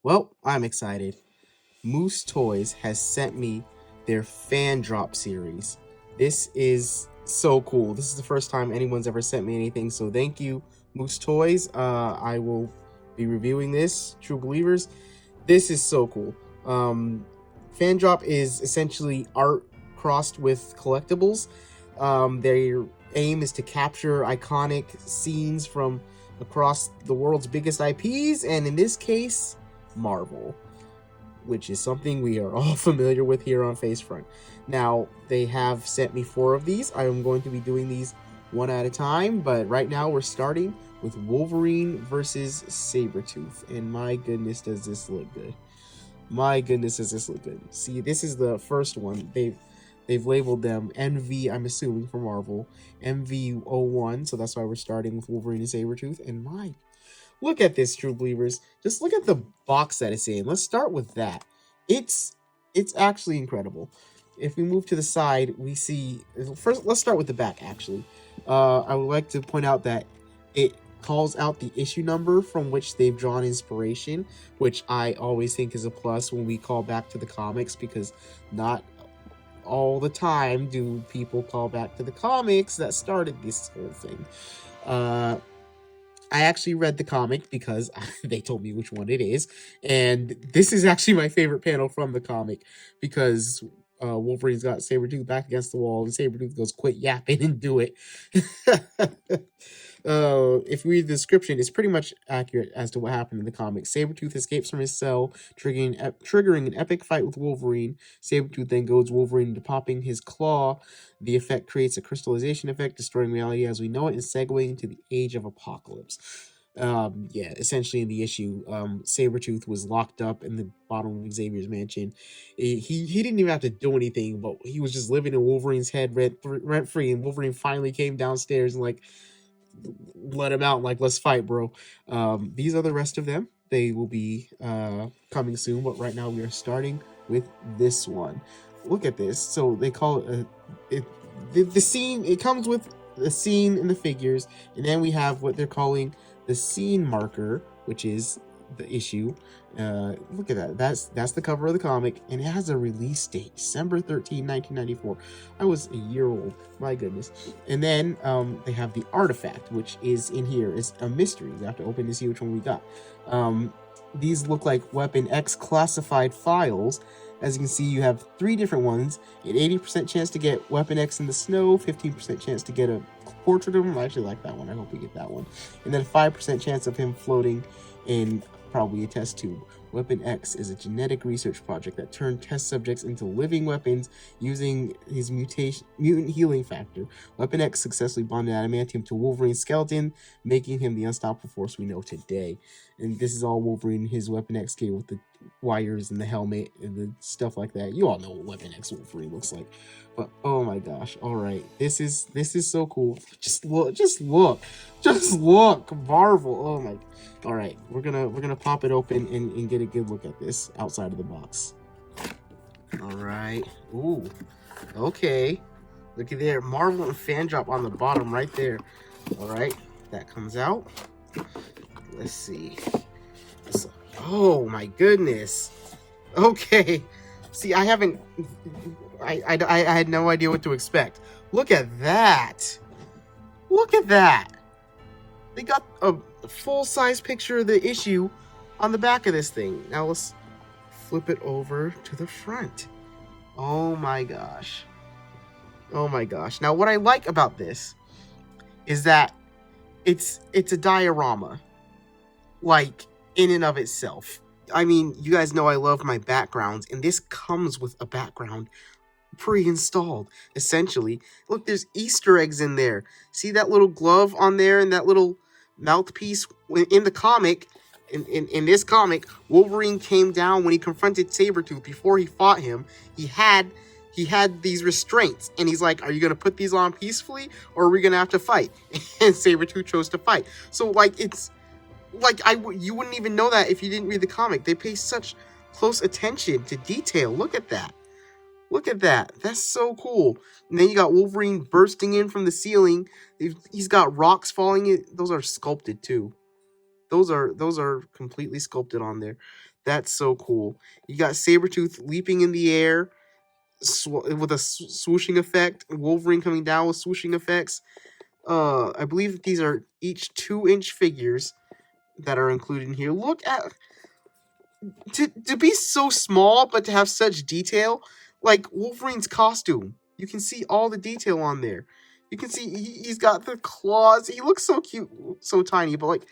Well, I'm excited. Moose Toys has sent me their FANDROP series. This is so cool. This is the first time anyone's ever sent me anything, so thank you, Moose Toys. I will be reviewing this, True Believers. This is so cool. FANDROP is essentially art crossed with collectibles. Their aim is to capture iconic scenes from across the world's biggest IPs, and in this case, Marvel, which is something we are all familiar with here on Facefront. Now, they have sent me 4 of these. I am going to be doing these one at a time, but right now we're starting with Wolverine versus Sabretooth, and my goodness, does this look good. My goodness, does this look good. See, this is the first one. They've labeled them MV, I'm assuming, for Marvel, MV01, so that's why we're starting with Wolverine and Sabretooth, and my, look at this, True Believers. Just look at the box that it's in. Let's start with that. It's actually incredible. If we move to the side, we see... First, let's start with the back, actually. I would like to point out that it calls out the issue number from which they've drawn inspiration, which I always think is a plus when we call back to the comics, because not all the time do people call back to the comics that started this whole thing. I actually read the comic because they told me which one it is, and this is actually my favorite panel from the comic, because Wolverine's got Sabretooth back against the wall, and Sabretooth goes, "Quit yapping and do it." If we read the description, it's pretty much accurate as to what happened in the comic. Sabretooth escapes from his cell, triggering an epic fight with Wolverine. Sabretooth then goads Wolverine into popping his claw. The effect creates a crystallization effect, destroying reality as we know it, and segueing into the Age of Apocalypse. Yeah, essentially in the issue, Sabretooth was locked up in the bottom of Xavier's mansion. He didn't even have to do anything, but he was just living in Wolverine's head rent free, and Wolverine finally came downstairs and like let him out, like, let's fight, bro. These are the rest of them. They will be coming soon, but right now we are starting with this one. Look at this. So they call it the scene. It comes with the scene and the figures, and then we have what they're calling the scene marker, which is the issue. Look at that. That's the cover of the comic, and it has a release date, December 13, 1994. I was a year old. My goodness. And then they have the artifact, which is in here. It's a mystery. We have to open to see which one we got. These look like Weapon X classified files. As you can see, you have 3 different ones. An 80% chance to get Weapon X in the snow, 15% chance to get a portrait of him. I actually like that one. I hope we get that one. And then a 5% chance of him floating in probably a test tube. Weapon X is a genetic research project that turned test subjects into living weapons using his mutant healing factor. Weapon X successfully bonded adamantium to Wolverine's skeleton, making him the unstoppable force we know today. And this is all Wolverine, his Weapon X kit with the wires and the helmet and the stuff like that. You all know what Weapon X Wolverine looks like. But oh my gosh, all right, this is so cool. Just look, Marvel. Oh my. All right, we're gonna pop it open and get a good look at this outside of the box. All right. Ooh. Okay. Look at there, Marvel and FANDROP on the bottom right there. All right, that comes out. Let's see. Oh my goodness. Okay. See, I had no idea what to expect. Look at that. Look at that. They got a full-size picture of the issue on the back of this thing. Now let's flip it over to the front. Oh my gosh. Oh my gosh. Now what I like about this is that it's a diorama, like, in and of itself. I mean, you guys know I love my backgrounds, and this comes with a background pre-installed, essentially. Look, there's Easter eggs in there. See that little glove on there and that little mouthpiece? In the comic, in this comic, Wolverine came down when he confronted Sabretooth. Before he fought him, he had these restraints, and he's like, are you gonna put these on peacefully, or are we gonna have to fight? And Sabretooth chose to fight. So, like, it's like, you wouldn't even know that if you didn't read the comic. They pay such close attention to detail. Look at that. Look at that. That's so cool. And then you got Wolverine bursting in from the ceiling. He's got rocks falling in. Those are sculpted too. Those are completely sculpted on there. That's so cool. You got Sabretooth leaping in the air with a swooshing effect. Wolverine coming down with swooshing effects. I believe these are each 2-inch figures that are included in here. Look at to be so small, but to have such detail, like Wolverine's costume. You can see all the detail on there. You can see he's got the claws. He looks so cute, so tiny, but like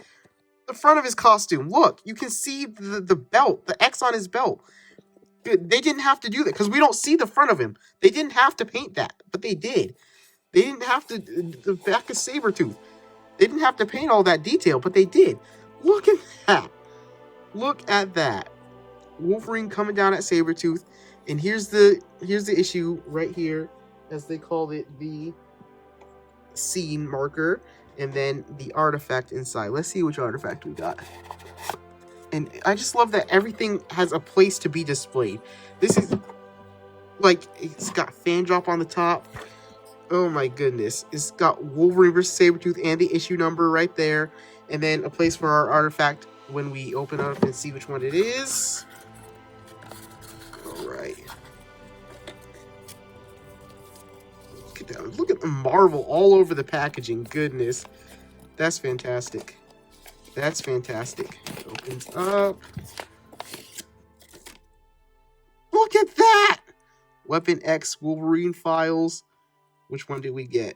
the front of his costume, look, you can see the belt, the X on his belt. They didn't have to do that because we don't see the front of him. They didn't have to paint that, but they did. They didn't have to, the back of Sabretooth. They didn't have to paint all that detail, but they did. Look at that. Look at that. Wolverine coming down at Sabretooth. And here's the issue right here, as they called it, the scene marker, and then the artifact inside. Let's see which artifact we got. And I just love that everything has a place to be displayed. This is, like, it's got FANDROP on the top. Oh my goodness. It's got Wolverine vs. Sabretooth and the issue number right there. And then a place for our artifact when we open it up and see which one it is. Alright. Look at that. Look at the Marvel all over the packaging. Goodness. That's fantastic. That's fantastic. Opens up. Look at that! Weapon X Wolverine files. Which one did we get?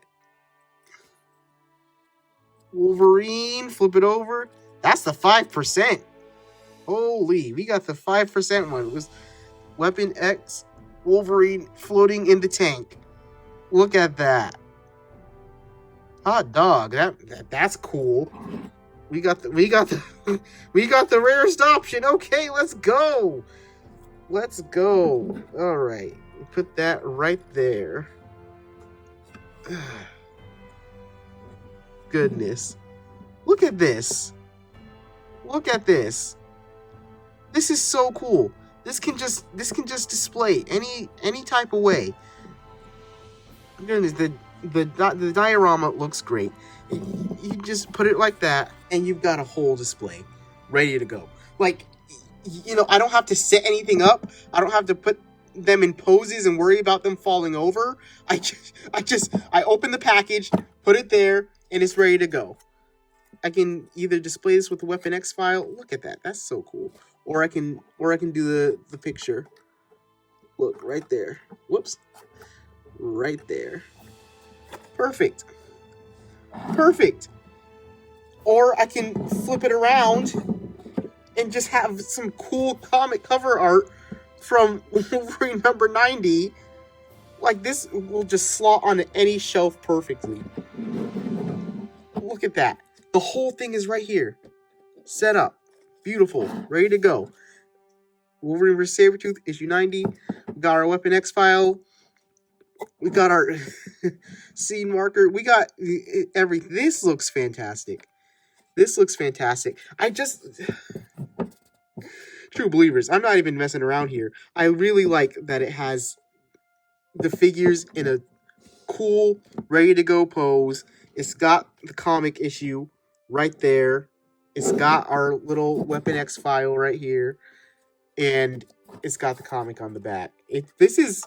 Wolverine. Flip it over. That's the 5%. Holy, we got the 5% one. It was Weapon X Wolverine floating in the tank. Look at that. Hot dog. That's cool. We got the we got the rarest option. Okay, let's go. Let's go. All right. Put that right there. Goodness. Look at this. Look at this. This is so cool. This can just display any type of way. Goodness, the diorama looks great. You just put it like that, and you've got a whole display ready to go. Like, you know, I don't have to set anything up. I don't have to put them in poses and worry about them falling over. I open the package, put it there, and it's ready to go. I can either display this with the Weapon X file. Look at that. That's so cool. Or I can do the picture. Look, right there. Whoops. Right there. Perfect. Perfect. Or I can flip it around and just have some cool comic cover art from Wolverine number 90. Like, this will just slot on any shelf perfectly. Look at that. The whole thing is right here. Set up. Beautiful. Ready to go. Wolverine vs. Sabretooth, issue 90. We got our Weapon X file. We got our scene marker. We got everything. This looks fantastic. This looks fantastic. True believers, I'm not even messing around here. I really like that it has the figures in a cool, ready-to-go pose. It's got the comic issue right there. It's got our little Weapon X file right here. And it's got the comic on the back. This is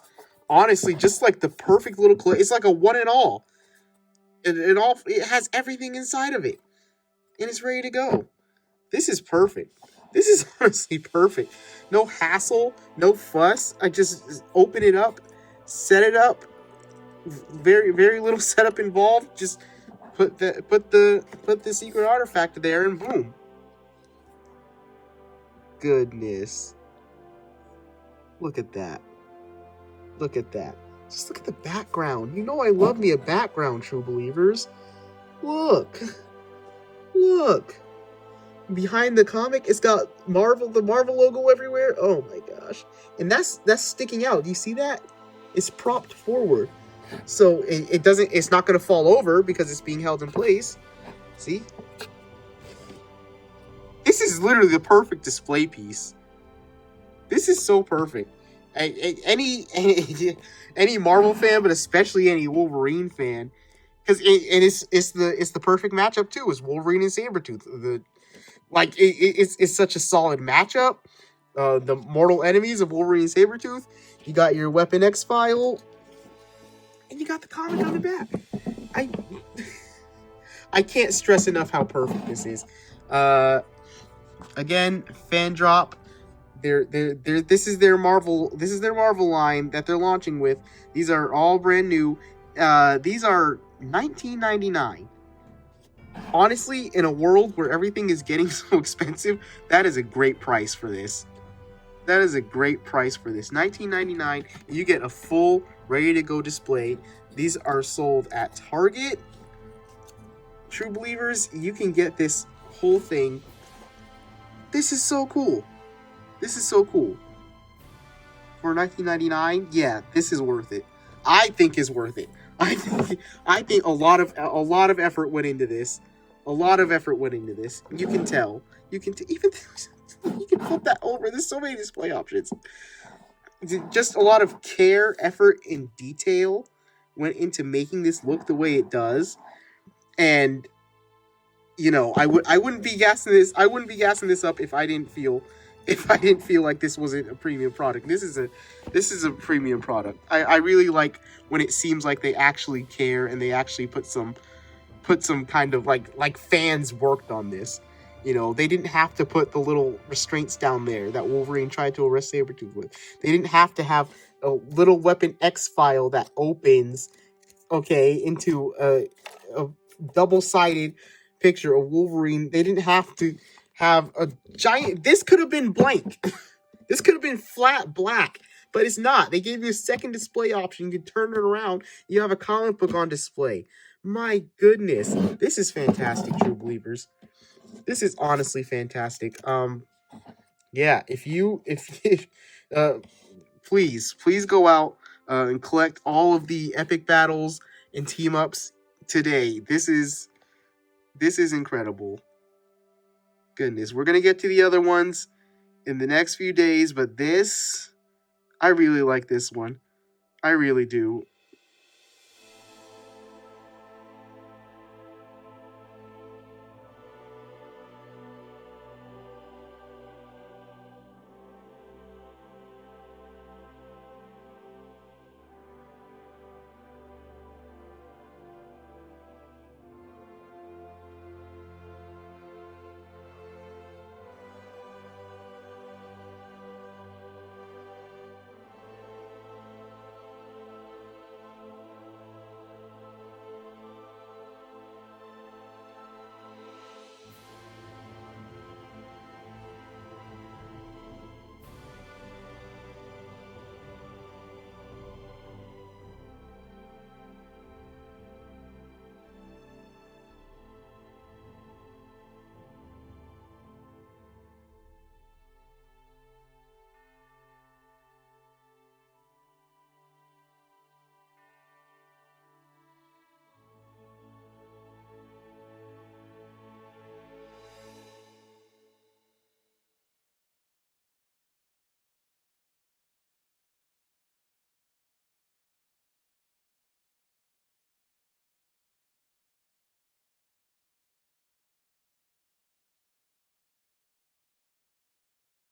honestly just like the perfect little it's like a one and all. It has everything inside of it. And it's ready to go. This is perfect. This is honestly perfect. No hassle, no fuss. I just open it up, set it up. Very, very little setup involved. Just put the secret artifact there and boom. Goodness. Look at that. Look at that. Just look at the background. You know I love me a background, true believers. Look. Look. Behind the comic, it's got the Marvel logo everywhere. Oh my gosh. And that's sticking out. Do you see that? It's propped forward. So it's not going to fall over because it's being held in place. See? This is literally the perfect display piece. This is so perfect. Any Marvel fan, but especially any Wolverine fan, because it's the perfect matchup too. Is Wolverine and Sabretooth, Like, it's such a solid matchup. The mortal enemies of Wolverine and Sabretooth. You got your Weapon X file, and you got the comic on the back. I can't stress enough how perfect this is. Again, FANDROP. This is their Marvel line that they're launching with. These are all brand new. These are $19.99. Honestly, in a world where everything is getting so expensive, that is a great price for this. That is a great price for this. $19.99. You get a full, ready-to-go display. These are sold at Target. True believers, you can get this whole thing. This is so cool. This is so cool. For $19.99, yeah, this is worth it. I think it's worth it. I think a lot of effort went into this. A lot of effort went into this. You can tell. You can even you can flip that over. There's so many display options. Just a lot of care, effort, and detail went into making this look the way it does. And you know, I wouldn't be gassing this. I wouldn't be gassing this up if I didn't feel like this wasn't a premium product. This is a premium product. I really like when it seems like they actually care and they actually put some kind of like fans worked on this. You know, they didn't have to put the little restraints down there that Wolverine tried to arrest Sabretooth with. They didn't have to have a little Weapon X file that opens, okay, into a double-sided picture of Wolverine. They didn't have to have a giant... This could have been blank. This could have been flat black, but it's not. They gave you a second display option. You can turn it around. You have a comic book on display. My goodness. This is fantastic, true believers. This is honestly fantastic. Yeah, please go out and collect all of the epic battles and team ups today. This is incredible. Goodness, we're gonna get to the other ones in the next few days, but this, I really like this one. I really do.